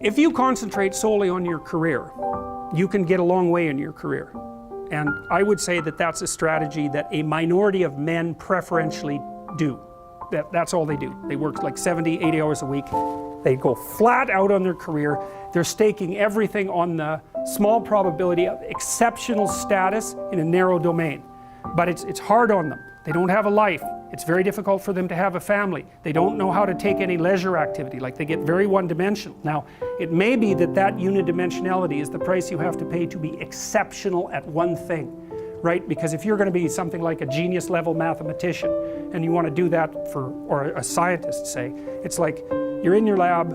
If you concentrate solely on your career, you can get a long way in your career. And I would say that that's a strategy that a minority of men preferentially do. That's all they do. They work like 70, 80 hours a week. They go flat out on their career. They're staking everything on the small probability of exceptional status in a narrow domain. But it's hard on them. They don't have a life. It's very difficult for them to have a family. They don't know how to take any leisure activity, like they get very one-dimensional. Now, it may be that that unidimensionality is the price you have to pay to be exceptional at one thing, right? Because if you're going to be something like a genius level mathematician, and you want to do that or a scientist, say, it's like you're in your lab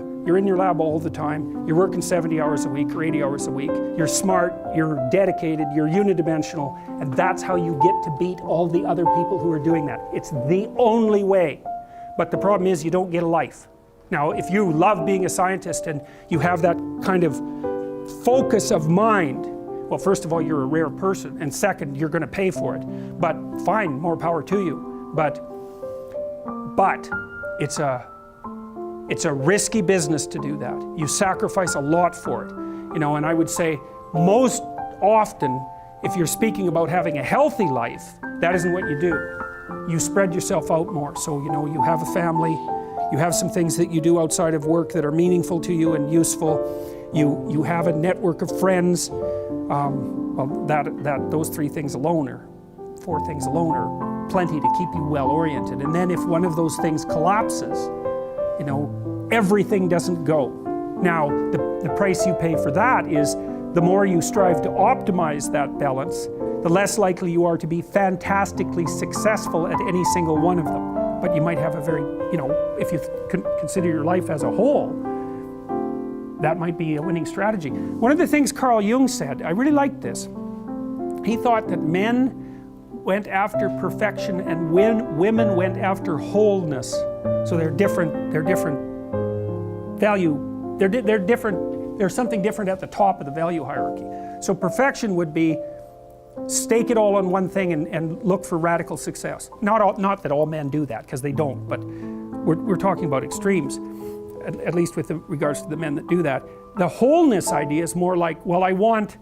all the time, you're working 70 hours a week or 80 hours a week, you're smart, you're dedicated, you're unidimensional, and that's how you get to beat all the other people who are doing that. It's the only way. But the problem is you don't get a life. Now, if you love being a scientist and you have that kind of focus of mind, well, first of all, you're a rare person, and second, you're going to pay for it. But fine, more power to you. But it's a risky business to do that. You sacrifice a lot for it. You know, and I would say most often, if you're speaking about having a healthy life, that isn't what you do. You spread yourself out more. So, you know, you have a family, you have some things that you do outside of work that are meaningful to you and useful. You have a network of friends. Well, those 3 things alone, or 4 things alone, are plenty to keep you well oriented. And then if one of those things collapses, you know, everything doesn't go. Now, the price you pay for that is the more you strive to optimize that balance, the less likely you are to be fantastically successful at any single one of them. But you might have a very, you know, if you consider your life as a whole, that might be a winning strategy. One of the things Carl Jung said, I really liked this. He thought that men went after perfection and women went after wholeness. So they're different value, they're different, there's something different at the top of the value hierarchy. So perfection would be stake it all on one thing and look for radical success. Not that all men do that, because they don't, but we're talking about extremes, at least with regards to the men that do that. The wholeness idea is more like, well, I want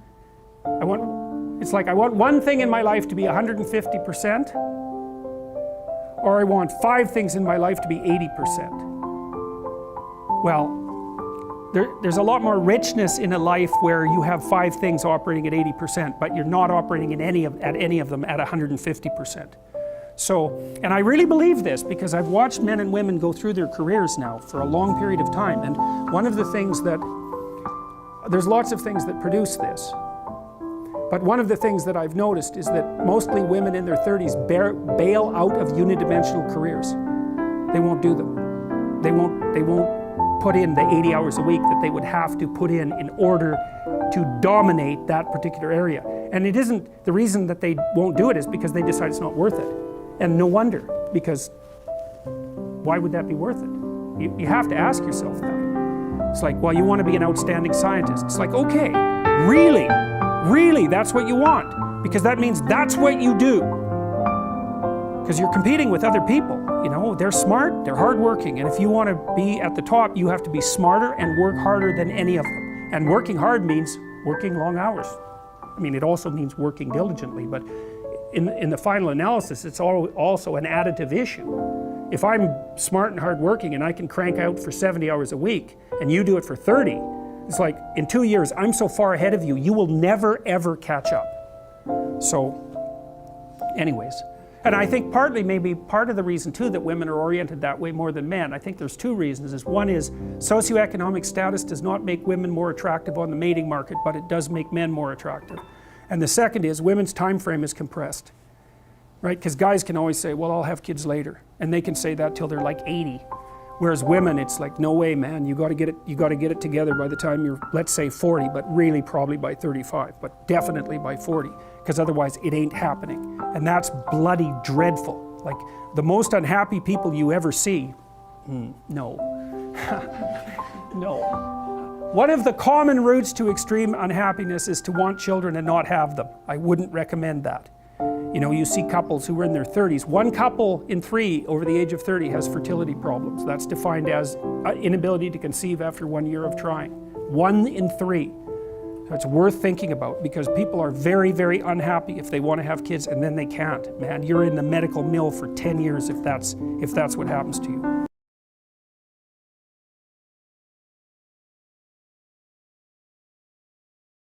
one thing in my life to be 150%, or I want 5 things in my life to be 80%. Well, there's a lot more richness in a life where you have 5 things operating at 80%, but you're not operating at any of them at 150%. So, and I really believe this because I've watched men and women go through their careers now for a long period of time, and one of the things there's lots of things that produce this, but one of the things that I've noticed is that mostly women in their 30s bail out of unidimensional careers. They won't do them. They won't put in the 80 hours a week that they would have to put in order to dominate that particular area. And it isn't, the reason that they won't do it is because they decide it's not worth it. And no wonder, because why would that be worth it? You have to ask yourself that. It's like, well, you want to be an outstanding scientist. It's like, okay, really, that's what you want, because that means that's what you do. Because you're competing with other people, you know, they're smart, they're hardworking, and if you want to be at the top, you have to be smarter and work harder than any of them. And working hard means working long hours. I mean, it also means working diligently, but in the final analysis, it's also an additive issue. If I'm smart and hardworking and I can crank out for 70 hours a week, and you do it for 30, it's like, in 2 years, I'm so far ahead of you, you will never, ever catch up. So, anyways. And I think maybe part of the reason too that women are oriented that way more than men, I think there's 2 reasons. One is socioeconomic status does not make women more attractive on the mating market, but it does make men more attractive. And the second is women's time frame is compressed, right? Because guys can always say, well, I'll have kids later. And they can say that till they're like 80. Whereas women, it's like, no way, man, you got to get it together by the time you're, let's say 40, but really probably by 35, but definitely by 40, because otherwise it ain't happening. And that's bloody dreadful. Like, the most unhappy people you ever see, no. No. One of the common routes to extreme unhappiness is to want children and not have them. I wouldn't recommend that. You know, you see couples who are in their 30s. 1 couple in 3 over the age of 30 has fertility problems. That's defined as inability to conceive after 1 year of trying. 1 in 3. So it's worth thinking about, because people are very, very unhappy if they want to have kids and then they can't. Man, you're in the medical mill for 10 years if that's what happens to you.